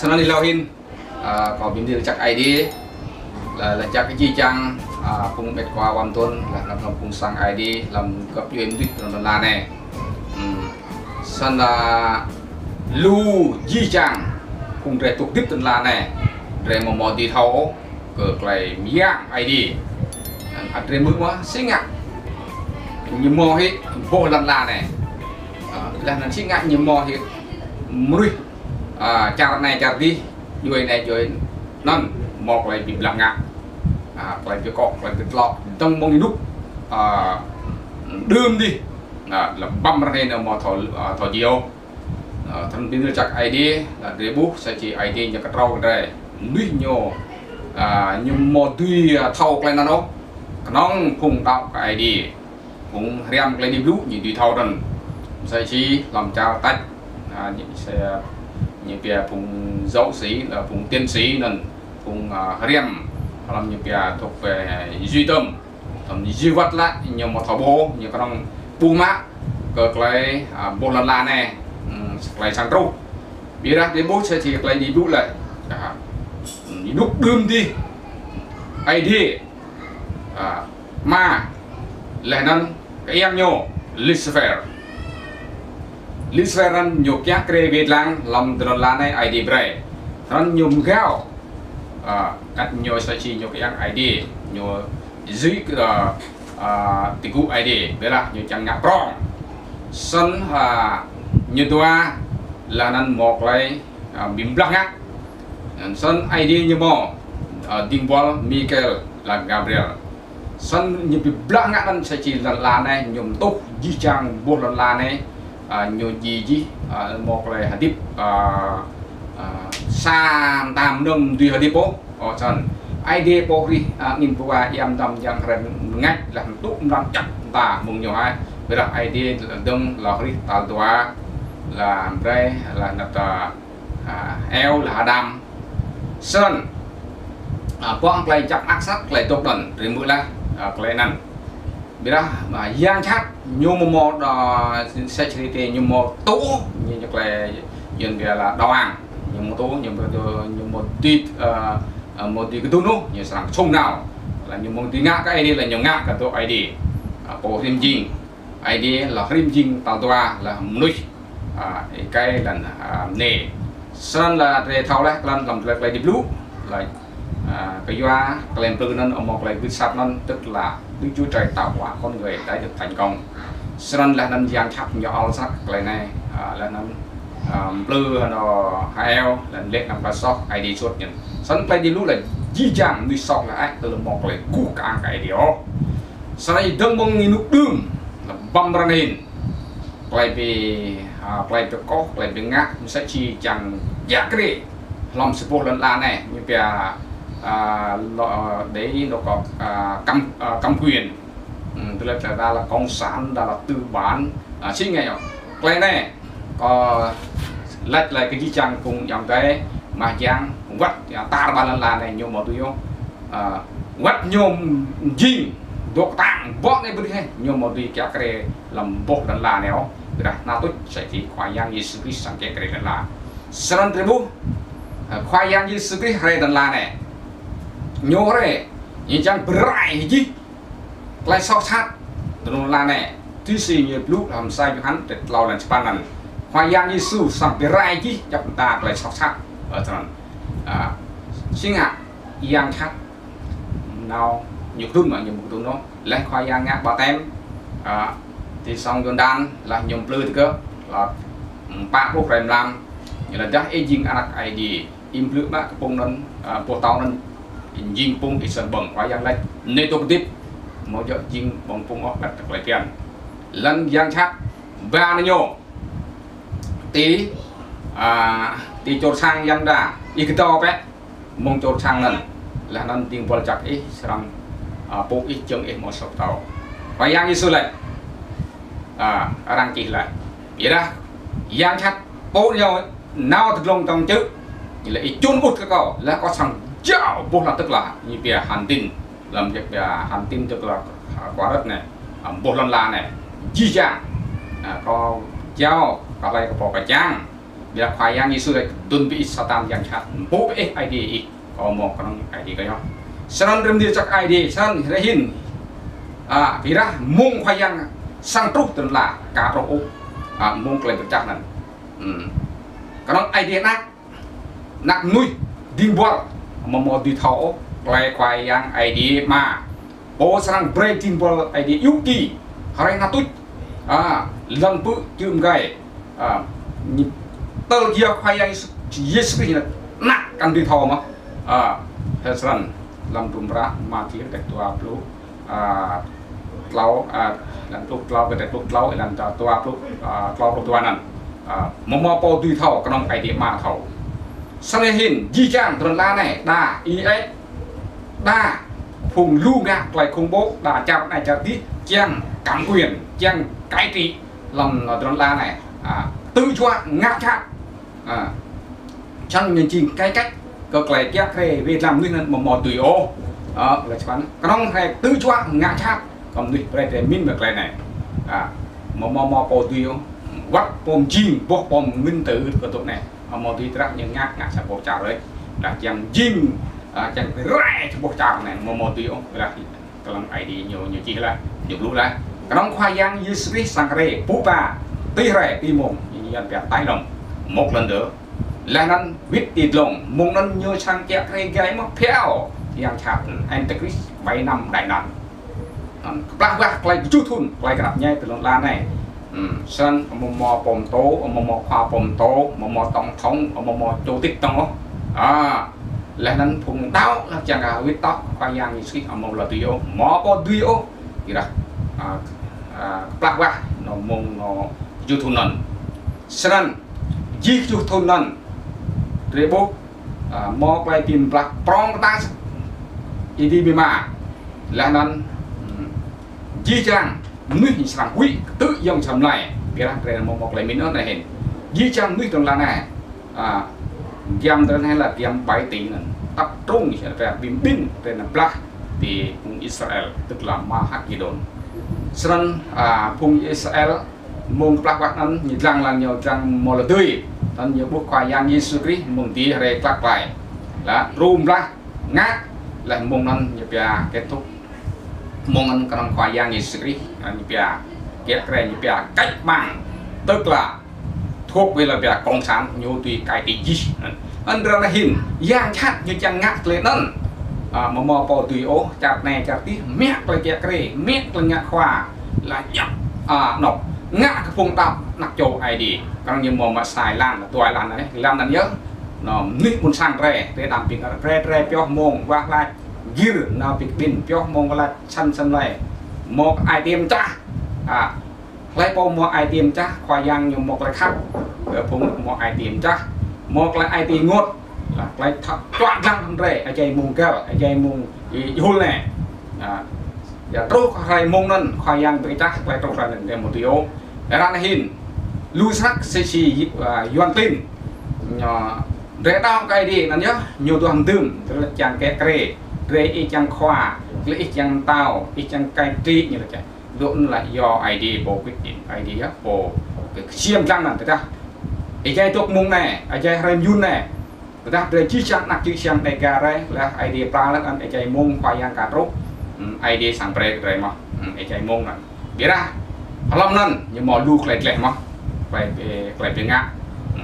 cho nên lâu hin có biến điều chắc ID là chắc cái chi chăng cùng bệt qua hoàn tuần là làm cùng sang ID làm cấp duyên tuyết là này sân là lu di chăng cùng rẻ tục tiếp tuần là này rẻ một đi thấu cờ lại miang ID rẻ mức quá xinh ạ như mò hết vô lần là này là nó xinh ạ như mò hết mùi chào này chào đi vui này chơi non một lại bị lặng ngã lại cái cọ lại cái lọ trong mông đúc đơm đi là băm ra đây là một thỏ diều thân tin chắc ID là để bút sẽ chỉ ID cho cái rau đây nuôi nhiều nhưng một tuy thâu cái nó nong cùng tạo cái ID cũng riêng cái đi lú như tùy thâu rằng sẽ chỉ làm chào tách sẽ như bia vùng dấu sĩ là vùng tiên sĩ nên vùng riêng làm như bia thuộc về duy tâm thậm duy vật lại nhiều một thảo bố như cái đồng bù mã cực lấy bộ lần là này lại sang trâu biết ra đến bố sẽ thì lại đi đúc lại đúc đơm đi ID mà lại nên cái em nhau Lucifer Luciferan nhục giác kê Việt Nam làm từ lần này ID bray, hắn nhung gạo, các nhồi sẽ chỉ nhục giác ID nhồi dưới cái cú ID, bây giờ nhồi chẳng ngã prong, sân như tua là nên một lại bìm lắc á, sân ID như mò, Dimbol Michael là Gabriel, sân như bìm lắc á nên sẽ chỉ lần này nhung tốt di trang buộc lần này nhiều gì một là hadip sa tam nông duy hadip ở chân ID pori nhìn qua em đâm yang keren ngay làm tốt làm chặt ta mong nhiều ai bây giờ ID đông là hri tal tua là đây là nạp eo là Adam sơn quang lại chặt ác sắc lại tốt đần rồi mưa la lại năn bây giờ mà giang chắc nhiều một security nhiều một tố như là dân kia là đào hàng nhiều một tố nhiều một tí cái tố nô như sáng sông nào là nhiều một tí ngã cái ID là nhiều ngã cả tố ID bộ thêm jing ID là thêm jing tàu toa là nuôi cái là nề sơn là để thao lại làm lại đi blue là cái doa kèm từ nên ở một lại cứ sắp nên tức là Đức Chúa Trời tạo hóa con người đã được thành công. Sơn là nên giang chặt nhỏ sắc lại này là nên blue nó eo là lệ nằm cả sọc ID suốt nhận. Sơn lại đi lúc là di chẳng đi sọc là từ là một lại cú cả cái điều. Sơn này đâm bông như nước đường là băm ra nền. Lại vì có lại vì ngã sẽ chi chẳng giả cái làm sự vô lần là này như bây đấy nó có cầm quyền tức là ra là công sản là tư bản chính ngày cái này có lệch lại cái gì chẳng cùng dòng cái mà giang vắt ta ba lần là này nhiều một tôi không vắt nhôm gì đột tạng bóp này bứt hay nhiều một đi kéo cái làm bột lần là này không được nào tôi sẽ chỉ khoai giang như sự sang cái lần là sơn thế bu khoai giang như sự cái lần là này nhô đấy nhìn chẳng brai gì lại sau sát từ là này thứ gì như lúc làm sai cho hắn để lâu lần span lần hoa giang như su sang brai gì cho ta lại sau sát ở trong xin ạ giang sát nào nhiều thứ mà nhiều một thứ nó lấy hoa giang ngã bảo tem thì xong Jordan là nhiều blue cơ là ba quốc rèm làm như là chắc aging anak ID im blue bác phong nên bộ tàu nên dinh pung thì sơn bằng quá giang lên nên tôi tiếp một giờ dinh bằng pung ốc đặt lại tiền lần giang chắc và nó nhổ tí tí chốt sang giang đà ý cái to bé mong chốt sang lần là nên tiền vào chặt ý sang pung ý chân ý một sọc tàu quá giang như xưa lại đang chỉ lại vậy đó giang chắc bố nhau nào thực lòng trong chứ như là ý chôn bút cái cầu là có sang chào bố là tức là như bìa hàn tin làm việc bìa hàn tin tức là quá đất này bố lần là này di dạng có cháu có lại có bỏ cái trang việc khoai yang như xưa đây tuân bị sao tam yang chặt bố bị ID ít có một con ID cái đó sân rừng đi chắc ID sân để hin vì ra mông khoai yang sang trúc tức là cả rau mông lại được chắc này cái đó ID nát nuôi đi bọt mà một đi thấu lại khoai yang ID mà bố sang breaking ball ID yuki hari natut lần bự chừng gai tơ kia khoai yang yes cái này nát cần đi thấu mà thế rằng làm trùm ra mà chỉ để tua plu lau làm plu lau cái plu lau làm tua plu lau tuaนั้นmò po tùy thầu cái nông ID mà thầu sau này hình di trang tuần la này đa es đa phùng lưu ngạc lại khung bố đa chạm này chạm tí chàng cảm quyền chàng cải trị làm tuần la này tư choa ngạc chạm chân nhìn chỉnh cái cách cơ lại kéo về về làm nguyên một tùy ô là chán cái nông này tư choa ngạc chạm còn đi về min được này mò po tùy ô vắt bom chim bốc bom nguyên tử của tụi này một tí trắc những ngạc sẽ bốc chảo đấy là chẳng chim chẳng phải rải cho bốc chảo này một tí ô là cái lòng ID nhiều chi là nhiều lúc là cái nông khoai yang như sri sangre pupa tí rẻ tí mồm như nhân đẹp tay đồng một lần nữa là nó viết tịt lồng mông nó như sang kẹt hay gáy mắc phèo yang chặt antichrist 7 năm đại nạn bạc bạc lại chút thun lại gặp nhau từ lần la này sân mò bom tố mò khoa bom tố mò tổng thống mò chủ tịch tổng là nên phùng đau là chẳng là viết tóc khoai yang như xí một là tùy ô mò có tùy ô thì là bạc bạc nó mông nó chút thun nần sân chỉ chút thun nần để bố mò lại tìm bạc prong ta đi bị mà là nên di trang nuôi hình sản quý tự dòng chấm này cái là một lại mình nó này hình di trang nuôi trong là này giam tên hay là giam 7 tỷ này tập trung về bim bim tên là Black thì vùng Israel tức là Mahagidon sân vùng Israel mông Black Black nó nhìn rằng là nhiều rằng một là tươi nên nhiều bút khoai yang Jesus Christ mông tí rê Black lại là room Black ngát là mông nên nhiều kết thúc mong anh còn khoai yang như sri anh bia kết kರೆ như bia cách mạng tức là thuộc về là bia cộng sản nhiều tùy cái gì anh ra là hình yang chặt như chẳng ngắt lên năn mà mò po tùy ố chặt này chặt tí mét là kết kре mét là ngắt khoa là nhập nọc ngắt cái phun tập nặc châu ID còn như mò mà xài lan là tuổi lan đấy lan là nhớ nó nít muốn sang rẻ để làm việc rẻ cho mông và lại dư nào bị pin cho mong là săn này một item cha lấy bộ một item cha khoai yang như một là khác ở vùng một item cha một là item ngột là lấy chọn răng rẻ ở đây mùng keo ở đây mùng hôn này giờ trâu khoai mùng nên khoai yang tới cha lấy trâu ra để một điều để ra hình lưu sắc xì yuan tin để đau cái đi là nhớ nhiều tuần tương tức là chàng kẹt kề rê ít chẳng khoa ít chẳng tao ít chẳng cai trị như là vậy luôn là do ID bộ quyết định ID á bộ xiêm răng này ta ít cái tục mông này ít cái rem yun này ta để chi chẳng nặc chi chẳng đại cả đây là ID pra là ăn ít cái mông khoai yang cả rốt ID sang pre rồi mà ít cái mông này biết ra làm nên nhưng mà lu lại mà phải bị ngã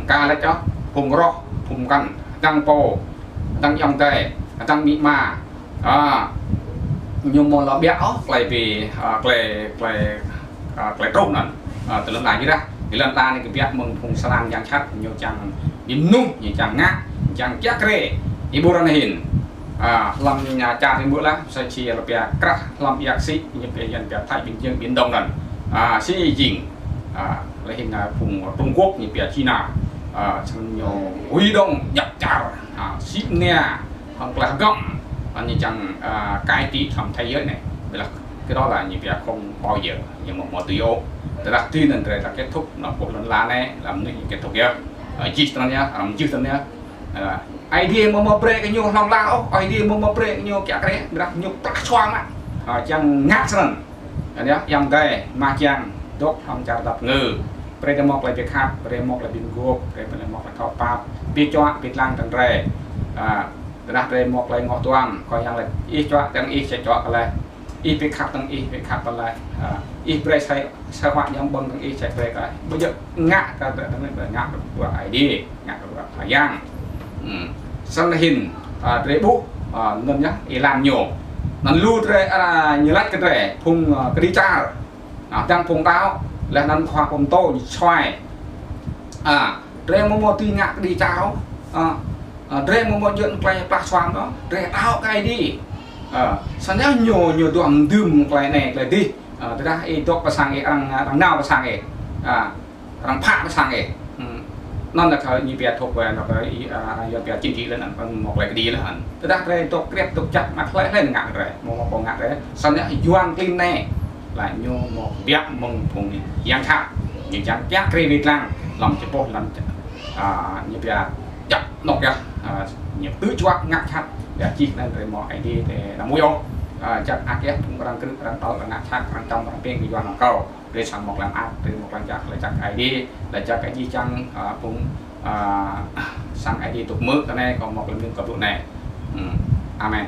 ca lại cho phùng ro phùng căn tăng po tăng dòng tề tăng bị mà nhưng mà nó béo lại vì lại trâu này từ lần này như đó thì lần ta này cái việc mừng phùng sang giang chắc nhiều chẳng điểm nung nhiều chẳng ngã chẳng chắc kề như bữa nay hình làm nhà cha thì bữa lắm sẽ chia là việc cắt làm việc xí như cái dân việc Thái Bình Dương Biển Đông này xí dình là hình phùng Trung Quốc như việc China nhiều huy động nhập chào xí nghe hoặc là gọng như chẳng cái tí thầm thế giới này là cái đó là những việc không bao giờ nhưng một tỷ ô đặc tuy là kết thúc nó một lần là này làm những kết thúc kia chỉ tao nhá làm chỉ tao nhá idea mà break cái nhiều lòng lao idea mà break nhiều cả cái đặc nhiều tắc xoang á chẳng ngắt sần nhá yang đây mà chẳng đốt không chào tập ngư bây giờ mọc lại việc khác bây giờ mọc lại biến gộp bây giờ mọc lại thọ pap bị cho bị lang thằng rè đặt đây mọc lại ngọ toan coi yang lại ít cho thằng ít sẽ cho cái này ít bị khát thằng ít bị khát cái này ít bây giờ sẽ hoạt yang bông thằng ít sẽ về cái bây giờ ngã cái thằng này ngã được vừa ai đi ngã được vừa phải yang sang hình rễ bút nên nhá làm nhiều nó lưu rễ như lát cái rễ phun cái đi cha đang phun táo là nó khoa phun tô xoài rễ mua tuy ngã cái đi cháo rễ mua chuyện cái plastic xoang đó rễ táo cái đi sang nhá nhiều đoạn đơm cái này cái đi từ đó itu pasang ang nào pasang ang phạ pasang non là thời như việc thuộc về nó cái việc chính trị lên một lại đi là hẳn từ đó đây tục kẹp tục chặt mặt lại lên ngặt rồi một con ngặt đấy sau đó doan tin này là như một việc mong cùng giang tháp như chẳng chắc cái việc làm chỉ bộ làm như việc chặt nọc ra nhiều tứ choác ngặt tháp để chi nên rồi mọi đi để làm muối chắc ác cũng đang cứ đang tao là ngặt tháp đang trong đang bên cái doan nó cầu để sang một làm ác từ một lần chắc lại chắc cái đi lại chắc cái gì chăng cũng sang ID tục mực cái này còn một lần nữa có vụ này amen.